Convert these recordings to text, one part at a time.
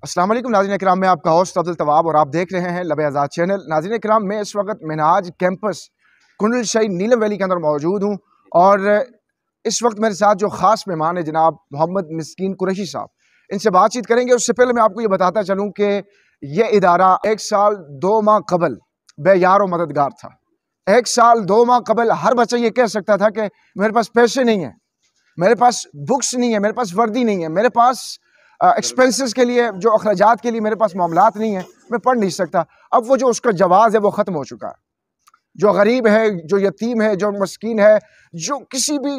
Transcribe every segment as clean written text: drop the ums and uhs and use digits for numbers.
अस्सलाम वालेकुम नाज़रीन इकराम, मैं आपका होस्ट अब्दुल तवाब और आप देख रहे हैं लबे आज़ाद चैनल। नाज़रीन इकराम, मैं इस वक्त मिनहाज कैंपस कुंडल शाही नीलम वैली के अंदर मौजूद हूँ और इस वक्त मेरे साथ जो ख़ास मेहमान है जनाब मोहम्मद मिस्कीन कुरैशी साहब, इनसे बातचीत करेंगे। उससे पहले मैं आपको ये बताता चलूँ कि यह इदारा 1 साल 2 माह कबल बेयार व मददगार था। 1 साल 2 माह कबल हर बच्चा ये कह सकता था कि मेरे पास पैसे नहीं है, मेरे पास बुक्स नहीं है, मेरे पास वर्दी नहीं है, मेरे पास एक्सपेंसेस के लिए जो अखराजात के लिए मेरे पास मामलात नहीं है, मैं पढ़ नहीं सकता। अब वो जो उसका जवाज़ है वो ख़त्म हो चुका है। जो गरीब है, जो यतीम है, जो मस्कीन है, जो किसी भी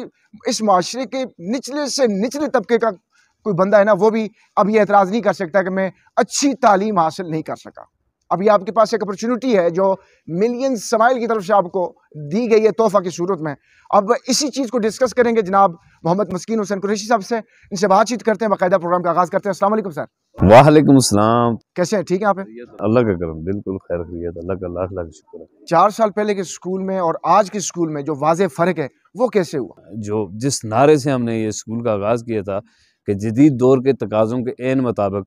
इस माशरे के निचले से निचले तबके का कोई बंदा है ना, वो भी अब ये एतराज़ नहीं कर सकता कि मैं अच्छी तालीम हासिल नहीं कर सका। अभी आपके पास एक अपॉर्चुनिटी है जो मिलियन स्माइल की तरफ से आपको दी गई है तोहफा की सूरत में। अब इसी चीज़ को डिस्कस करेंगे जनाब मोहम्मद मिस्कीन हुसैन कुरैशी साहब से। इनसे बातचीत करते हैं, बाकायदा प्रोग्राम का आगाज़ करते हैं। अस्सलाम वालेकुम सर। वालेकुम सलाम। कैसे हैं? ठीक है आप? अल्लाह का करम, बिल्कुल खैर खैरियत, अल्लाह का लाख लाख शुक्र है। 4 साल पहले के स्कूल में और आज के स्कूल में जो वाज़ेह फ़र्क है वो कैसे हुआ? जो जिस नारे से हमने ये स्कूल का आगाज़ किया था कि जदीद दौर के तकाज़ों के ऐन मुताबिक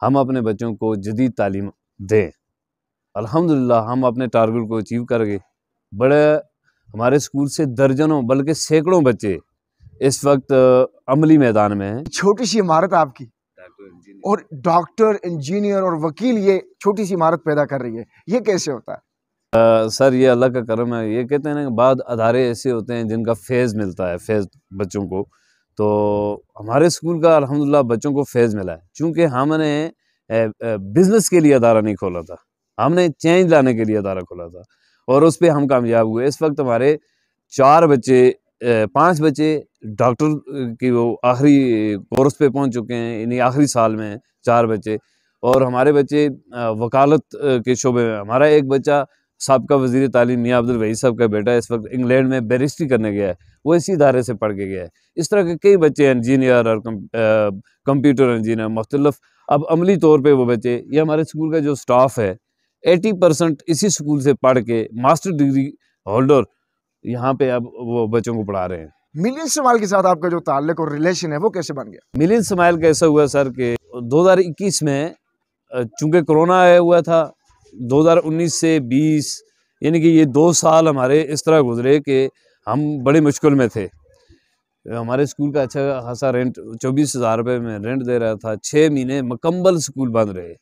हम अपने बच्चों को जदीद तालीम दें, अल्हम्दुलिल्लाह हम अपने टारगेट को अचीव कर गए। बड़े हमारे स्कूल से दर्जनों बल्कि सैकड़ों बच्चे इस वक्त अमली मैदान में हैं। छोटी सी इमारत आपकी और डॉक्टर, इंजीनियर और वकील ये छोटी सी इमारत पैदा कर रही है, ये कैसे होता है? सर ये अल्लाह का करम है। ये कहते हैं ना कि बाद अदारे ऐसे होते हैं जिनका फैज़ मिलता है, फैज़ बच्चों को। तो हमारे स्कूल का अल्हम्दुलिल्लाह बच्चों को फैज़ मिला है, चूँकि हमने बिज़नेस के लिए अदारा नहीं खोला था, हमने चेंज लाने के लिए अदारा खोला था और उस पे हम कामयाब हुए। इस वक्त हमारे 4 बच्चे 5 बच्चे डॉक्टर की वो आखिरी कोर्स पे पहुंच चुके हैं, यानी आखिरी साल में हैं 4 बच्चे। और हमारे बच्चे वकालत के शोबे में, हमारा एक बच्चा साबका वज़ीर तालीम मियां अब्दुल वहीद साहब का बेटा इस वक्त इंग्लैंड में बैरिस्ट्री करने गया है, वो इसी इदारे से पढ़ के गया है। इस तरह के कई बच्चे इंजीनियर और कंप्यूटर इंजीनियर मुख्तलिफ अब अमली तौर पे वो बच्चे, ये हमारे स्कूल का जो स्टाफ है 80% इसी स्कूल से पढ़ के मास्टर डिग्री होल्डर यहाँ पे अब वो बच्चों को पढ़ा रहे हैं। मिलियन स्माइल के साथ आपका जो ताल्लुक और रिलेशन है वो कैसे बन गया? मिलियन स्माइल कैसा हुआ सर कि 2021 में चूँकि कोरोना आया हुआ था, 2019 से 20 यानी कि ये 2 साल हमारे इस तरह गुजरे कि हम बड़ी मुश्किल में थे। हमारे स्कूल का अच्छा खासा रेंट 24,000 रुपये में रेंट दे रहा था। 6 महीने मुकम्मल स्कूल बंद रहे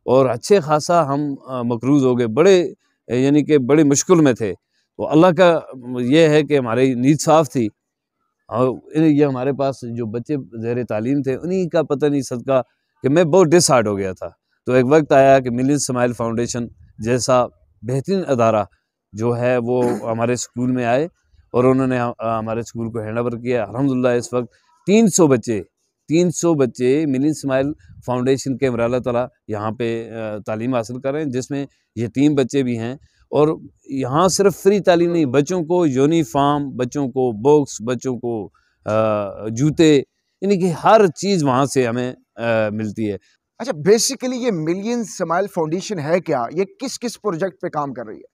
और अच्छे खासा हम मकरूज़ हो गए, बड़े यानी कि बड़ी मुश्किल में थे। तो अल्लाह का ये है कि हमारी नीयत साफ़ थी और ये हमारे पास जो बच्चे ज़ेर तालीम थे उन्हीं का पता नहीं सदका कि मैं बहुत डिसहार्ट हो गया था। तो एक वक्त आया कि मिलियन स्माइल फाउंडेशन जैसा बेहतरीन अदारा जो है वो हमारे स्कूल में आए और उन्होंने हमारे स्कूल को हैंड ओवर किया। अल्हम्दुलिल्लाह इस वक्त 300 बच्चे मिलियन स्माइल फाउंडेशन के अल्लाह ताला यहाँ पे तालीम हासिल कर रहे हैं, जिसमें यतीम बच्चे भी हैं। और यहाँ सिर्फ फ्री तालीम नहीं, बच्चों को यूनिफॉर्म, बच्चों को बुक्स, बच्चों को जूते, यानी कि हर चीज़ वहाँ से हमें मिलती है। अच्छा, बेसिकली ये मिलियन स्माइल फाउंडेशन है क्या? ये किस किस प्रोजेक्ट पे काम कर रही है?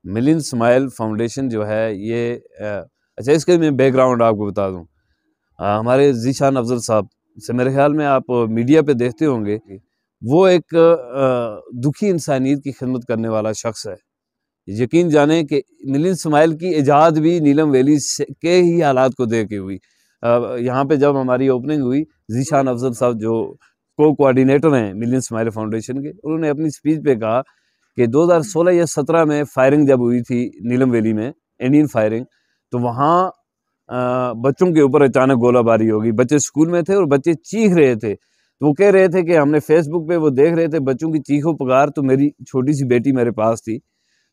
मिलियन स्माइल फाउंडेशन जो है ये अच्छा इसके मैं बैकग्राउंड आपको बता दूं। हमारे ज़ीशान अफजल साहब से मेरे ख्याल में आप मीडिया पे देखते होंगे, वो एक दुखी इंसानियत की खिदमत करने वाला शख्स है। यकीन जाने कि मिलियन स्माइल की इजाद भी नीलम वैली के ही हालात को देख के हुई। यहाँ पे जब हमारी ओपनिंग हुई, ज़ीशान अफजल साहब जो कोऑर्डिनेटर हैं मिलियन स्माइल फाउंडेशन के, उन्होंने अपनी स्पीच पे कहा कि 2016 या 17 में फायरिंग जब हुई थी नीलम वैली में, इंडियन फायरिंग, तो वहाँ बच्चों के ऊपर अचानक गोलाबारी होगी। बच्चे स्कूल में थे और बच्चे चीख रहे थे, तो वो कह रहे थे कि हमने फेसबुक पे वो देख रहे थे बच्चों की चीखों पुकार। तो मेरी छोटी सी बेटी मेरे पास थी,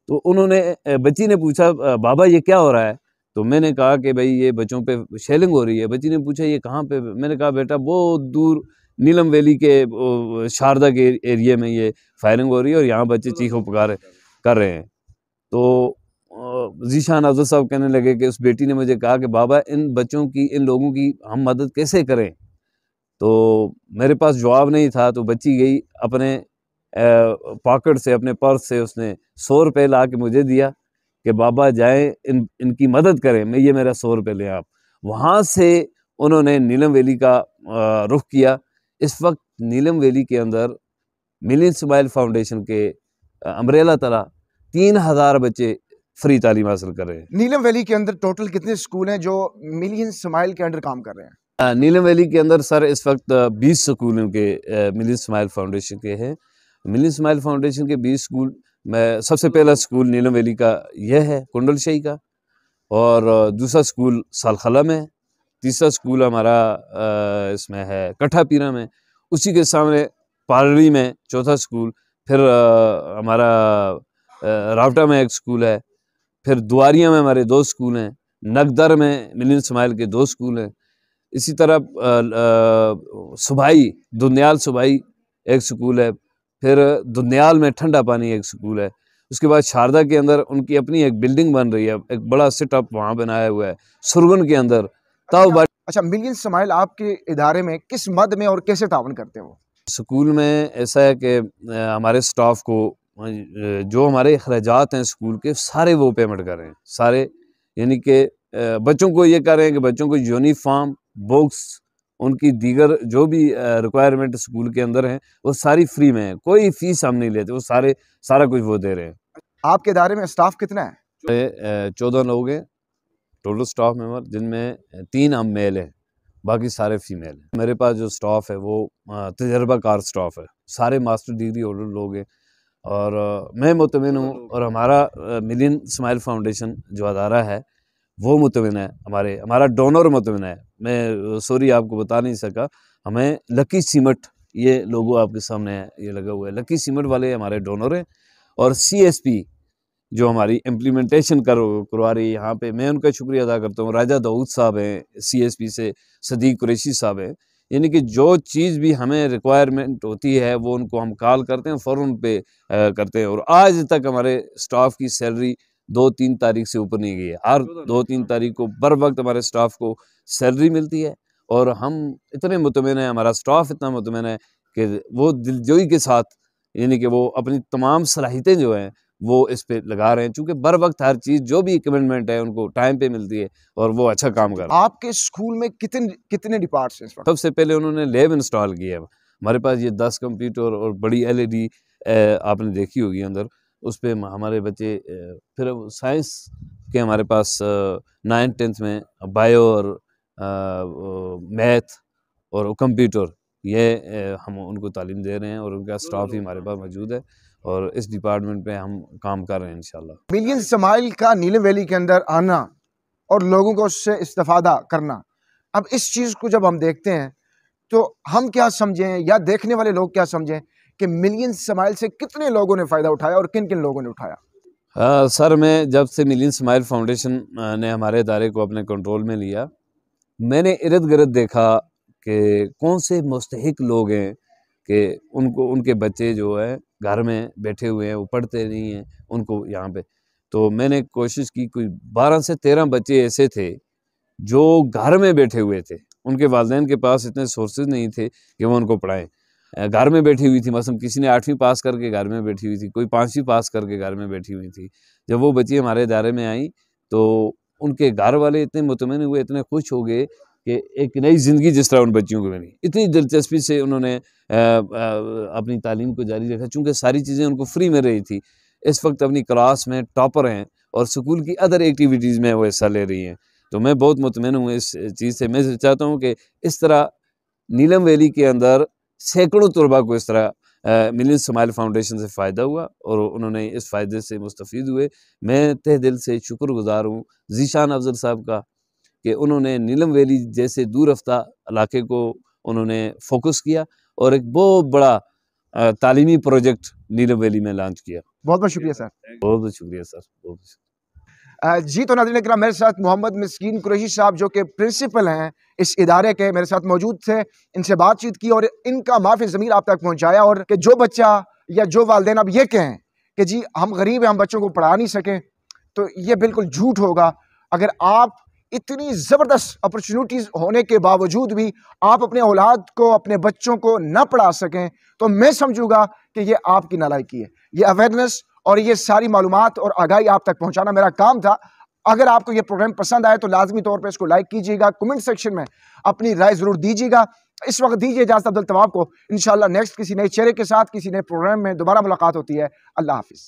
तो उन्होंने बच्ची ने पूछा बाबा ये क्या हो रहा है? तो मैंने कहा कि भाई ये बच्चों पे शेलिंग हो रही है। बच्ची ने पूछा ये कहाँ पे? मैंने कहा बेटा बहुत दूर नीलम वैली के शारदा के एरिया में ये फायरिंग हो रही है और यहाँ बच्चे चीखों पुकार कर रहे हैं। तो ज़ीशान अफजल साहब कहने लगे कि उस बेटी ने मुझे कहा कि बाबा इन बच्चों की, इन लोगों की हम मदद कैसे करें? तो मेरे पास जवाब नहीं था। तो बच्ची गई अपने पॉकेट से, अपने पर्स से उसने 100 रुपये ला के मुझे दिया कि बाबा जाएं इनकी मदद करें, मैं ये मेरा 100 रुपये लें आप। वहाँ से उन्होंने नीलम वैली का रुख किया। इस वक्त नीलम वैली के अंदर मिलियन स्माइल फाउंडेशन के अम्ब्रेला तला 3000 बच्चे फ्री तालीम हासिल कर रहे हैं। नीलम वैली के अंदर टोटल कितने स्कूल हैं जो मिलियन स्माइल के अंडर काम कर रहे हैं? नीलम वैली के अंदर सर इस वक्त 20 स्कूल उनके मिलियन स्माइल फाउंडेशन के हैं। मिलियन स्माइल फाउंडेशन के 20 स्कूल में सबसे पहला स्कूल नीलम वैली का यह है कुंडल शाही का, और दूसरा स्कूल सालखला में, तीसरा स्कूल हमारा इसमें है कट्ठा पीरा में, उसी के सामने पालड़ी में चौथा स्कूल, फिर हमारा रावटा में एक स्कूल है, फिर दुआरिया में हमारे 2 स्कूल हैं, नगदर में मिलियन स्माइल के 2 स्कूल हैं, इसी तरह सुबाई दुनियाल सुबाई एक स्कूल है, फिर दुनियाल में ठंडा पानी एक स्कूल है। उसके बाद शारदा के अंदर उनकी अपनी एक बिल्डिंग बन रही है, एक बड़ा सेटअप वहाँ बनाया हुआ है सुरगन के अंदर। अच्छा, मिलियन स्माइल आपके इदारे में किस मद में और कैसे तावन करते हो? स्कूल में ऐसा है कि हमारे स्टाफ को जो हमारे अखराजात हैं स्कूल के सारे वो पेमेंट कर रहे हैं, सारे, यानी कि बच्चों को ये कर रहे हैं कि बच्चों को यूनिफॉर्म, बुक्स, उनकी दीगर जो भी रिक्वायरमेंट स्कूल के अंदर हैं वो सारी फ्री में है, कोई फीस हम नहीं लेते, वो सारा कुछ वो दे रहे हैं। आपके इदारे में स्टाफ कितना है? 14 लोग हैं टोटल स्टाफ मेंबर, जिनमें 3 हम मेल हैं, बाकी सारे फीमेल हैं। मेरे पास जो स्टाफ है वो तजर्बाकार स्टाफ है, सारे मास्टर डिग्री होल्डर लोग हैं, और मैं मुतमिन हूँ, और हमारा मिलियन स्माइल फाउंडेशन जो अदारा है वो मुतमिन है, हमारा डोनर मुतमिन है। मैं सॉरी आपको बता नहीं सका, हमें लकी सीमेंट, ये लोगो आपके सामने है, ये लगा हुआ है, लकी सीमेंट वाले हमारे डोनर हैं, और CSP जो हमारी इम्प्लीमेंटेशन करवा रही है यहाँ पे, मैं उनका शुक्रिया अदा करता हूँ। राजा दाऊद साहब हैं CSP से, सदीक कुरैशी साहब हैं, यानी कि जो चीज़ भी हमें रिक्वायरमेंट होती है वो उनको हम कॉल करते हैं, फ़ौरन पे करते हैं, और आज तक हमारे स्टाफ की सैलरी 2-3 तारीख से ऊपर नहीं गई है। हर 2-3 तारीख को बर वक्त हमारे स्टाफ को सैलरी मिलती है, और हम इतने मुतमिन हैं, हमारा स्टाफ इतना मुतमिन है कि वो दिलजोई के साथ, यानी कि वो अपनी तमाम सलाहियतें जो हैं वो इस पे लगा रहे हैं, चूँकि बर वक्त हर चीज़ जो भी कमिटमेंट है उनको टाइम पे मिलती है, और वो अच्छा काम कर रहे हैं। आपके स्कूल में कितने डिपार्ट्स हैं इस वक्त? सबसे पहले उन्होंने लैब इंस्टॉल किया है हमारे पास, ये 10 कंप्यूटर और बड़ी LED आपने देखी होगी अंदर, उस पर हमारे बच्चे, फिर साइंस के हमारे पास 9th-10th में बायो और मैथ और कंप्यूटर, ये हम उनको तालीम दे रहे हैं, और उनका स्टाफ भी हमारे पास मौजूद है, और इस डिपार्टमेंट पे हम काम कर रहे हैं इंशाल्लाह। मिलियन स्माइल का नीलम वैली के अंदर आना और लोगों को उससे इस्तेफादा करना, अब इस चीज़ को जब हम देखते हैं तो हम क्या समझें, या देखने वाले लोग क्या समझें कि मिलियन स्माइल से कितने लोगों ने फ़ायदा उठाया और किन किन लोगों ने उठाया? सर, मैं जब से मिलियन स्माइल फाउंडेशन ने हमारे इदारे को अपने कंट्रोल में लिया, मैंने इर्द गिर्द देखा कि कौन से मुस्तहिक लोग हैं कि उनके बच्चे जो है घर में बैठे हुए हैं, वो पढ़ते नहीं हैं, उनको यहाँ पे, तो मैंने कोशिश की, कोई 12 से 13 बच्चे ऐसे थे जो घर में बैठे हुए थे, उनके वालिदैन के पास इतने सोर्सेज नहीं थे कि वो उनको पढ़ाएं, घर में बैठी हुई थी, मसलन किसी ने 8वीं पास करके घर में बैठी हुई थी, कोई 5वीं पास करके घर में बैठी हुई थी। जब वो बच्ची हमारे इदारे में आई तो उनके घर वाले इतने मुतमईन हुए, इतने खुश हो गए कि एक नई ज़िंदगी जिस तरह उन बच्चियों को मिली, इतनी दिलचस्पी से उन्होंने अपनी तालीम को जारी रखा, चूँकि सारी चीज़ें उनको फ्री में रही थी। इस वक्त अपनी क्लास में टॉपर हैं और स्कूल की अदर एक्टिविटीज़ में वो हिस्सा ले रही हैं, तो मैं बहुत मुतमईन हूँ इस चीज़ से। मैं चाहता हूँ कि इस तरह नीलम वैली के अंदर सैकड़ों तलबा को इस तरह मिलियन स्माइल फाउंडेशन से फ़ायदा हुआ और उन्होंने इस फ़ायदे से मुस्तफ़ीद हुए। मैं तहे दिल से शुक्रगुज़ार हूँ ज़ीशान अफजल साहब का कि उन्होंने नीलम वैली जैसे दूर रफ्ता इलाके को उन्होंने फोकस किया और एक बहुत बड़ा तालीमी प्रोजेक्ट नीलम वैली में लॉन्च किया। बहुत बहुत शुक्रिया सर। बहुत बहुत शुक्रिया सर, बहुत जी, तो नाज़रीन इकराम, मेरे साथ मोहम्मद मिस्कीन कुरैशी साहब जो कि प्रिंसिपल हैं इस इदारे के, मेरे साथ मौजूद थे। इनसे बातचीत की और इनका माफ़ी ज़मीर आप तक पहुंचाया, और कि जो बच्चा या जो वालिदैन अब ये कहें कि जी हम गरीब हैं, हम बच्चों को पढ़ा नहीं सकें, तो ये बिल्कुल झूठ होगा। अगर आप इतनी ज़बरदस्त अपॉर्चुनिटीज़ होने के बावजूद भी आप अपने औलाद को, अपने बच्चों को न पढ़ा सकें, तो मैं समझूंगा कि ये आपकी नालायकी है। ये अवेयरनेस और ये सारी मालूमात और आगाही आप तक पहुंचाना मेरा काम था। अगर आपको ये प्रोग्राम पसंद आए तो लाजमी तौर पे इसको लाइक कीजिएगा, कमेंट सेक्शन में अपनी राय ज़रूर दीजिएगा। इस वक्त दीजिए इजाज़त अब्दुल तवाब को। इंशाअल्लाह नेक्स्ट किसी नए चेहरे के साथ किसी नए प्रोग्राम में दोबारा मुलाकात होती है। अल्लाह हाफिज़।